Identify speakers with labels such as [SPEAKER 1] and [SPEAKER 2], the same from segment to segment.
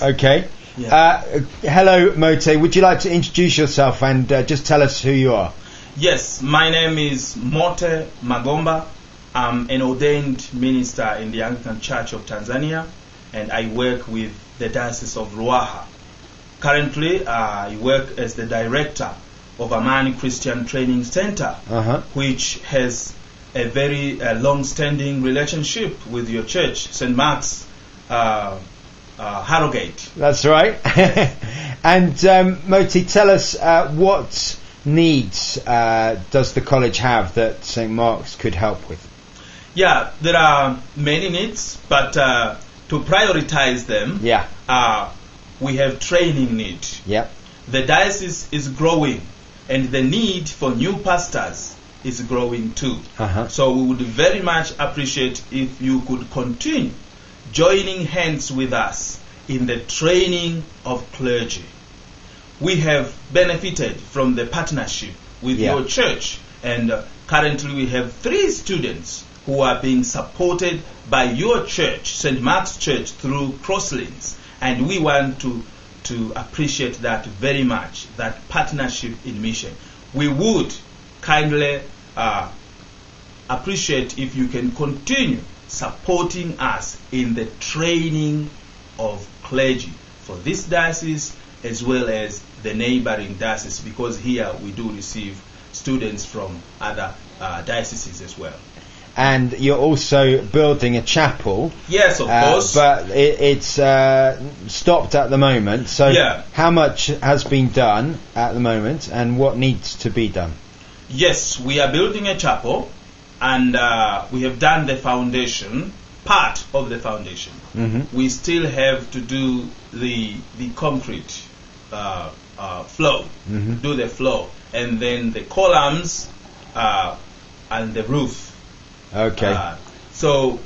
[SPEAKER 1] Okay.
[SPEAKER 2] Yeah.
[SPEAKER 1] Hello, Mote. Would you like to introduce yourself and just tell us who you are?
[SPEAKER 2] Yes, my name is Mote Magomba. I'm an ordained minister in the Anglican Church of Tanzania, and I work with the Diocese of Ruaha. Currently, I work as the director of Amani Christian Training Center, which has a very long-standing relationship with your church, St. Mark's, Harrogate.
[SPEAKER 1] That's right. And Moti, tell us what needs does the college have that St. Mark's could help with?
[SPEAKER 2] Yeah, there are many needs, but to prioritize them, we have training need.
[SPEAKER 1] Yeah.
[SPEAKER 2] The diocese is growing, and the need for new pastors is growing too. So we would very much appreciate if you could continue joining hands with us in the training of clergy. We have benefited from the partnership with your church, and currently we have 3 students who are being supported by your church, St. Mark's Church, through Crosslinks, and we want to appreciate that very much, that partnership in mission. We would kindly appreciate if you can continue supporting us in the training of clergy for this diocese as well as the neighboring diocese, because here we do receive students from other dioceses as well.
[SPEAKER 1] And you're also building a chapel.
[SPEAKER 2] Yes, of course.
[SPEAKER 1] But it's stopped at the moment. So how much has been done at the moment and what needs to be done?
[SPEAKER 2] Yes, we are building a chapel, and we have done the foundation, part of the foundation. We still have to do the concrete floor, do the floor, and then the columns and the roof.
[SPEAKER 1] Okay.
[SPEAKER 2] So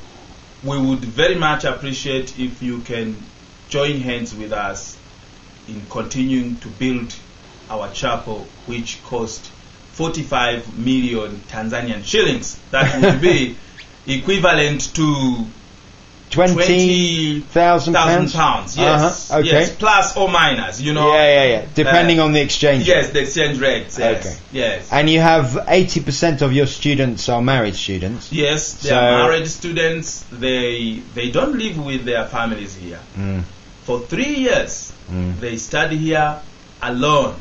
[SPEAKER 2] we would very much appreciate if you can join hands with us in continuing to build our chapel, which cost 45 million Tanzanian shillings. That would be equivalent to
[SPEAKER 1] 20,000
[SPEAKER 2] pounds. Yes.
[SPEAKER 1] Okay.
[SPEAKER 2] Yes, plus or minus, you know.
[SPEAKER 1] Yeah. Depending on the exchange.
[SPEAKER 2] Yes, the exchange rates. Yes.
[SPEAKER 1] Okay.
[SPEAKER 2] Yes.
[SPEAKER 1] And you have 80% of your students are married students.
[SPEAKER 2] Yes, they are married students. They don't live with their families here. For 3 years, they study here alone,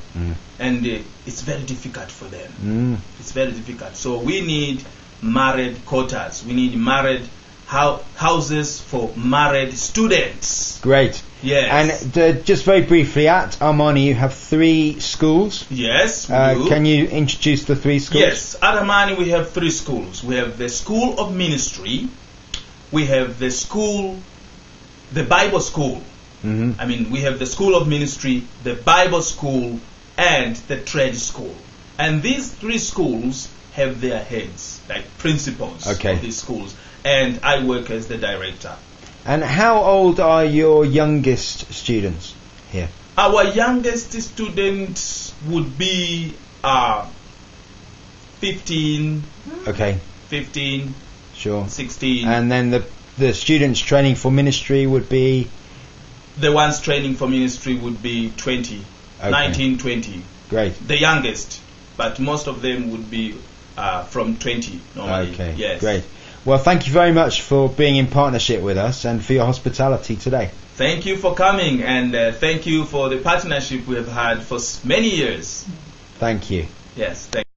[SPEAKER 2] and it's very difficult for them. It's very difficult. So we need married quarters. We need married houses for married students.
[SPEAKER 1] Great.
[SPEAKER 2] Yes.
[SPEAKER 1] And just very briefly, at Amani you have 3 schools.
[SPEAKER 2] Yes, we do.
[SPEAKER 1] Can you introduce the 3 schools?
[SPEAKER 2] Yes, at Amani we have 3 schools. We have the School of Ministry, we have the Bible School. I mean, we have the School of Ministry, the Bible School, and the Trade School. And these 3 schools have their heads, like principals of these schools. And I work as the director.
[SPEAKER 1] And how old are your youngest students here?
[SPEAKER 2] Our youngest students would be 15.
[SPEAKER 1] Okay.
[SPEAKER 2] 15.
[SPEAKER 1] Sure.
[SPEAKER 2] 16.
[SPEAKER 1] And then the students training for ministry would be?
[SPEAKER 2] The ones training for ministry would be 20. 19, 20.
[SPEAKER 1] Great.
[SPEAKER 2] The youngest. But most of them would be from 20 normally.
[SPEAKER 1] Okay.
[SPEAKER 2] Yes.
[SPEAKER 1] Great. Well, thank you very much for being in partnership with us and for your hospitality today.
[SPEAKER 2] Thank you for coming, and thank you for the partnership we have had for many years.
[SPEAKER 1] Thank you.
[SPEAKER 2] Yes, thank you.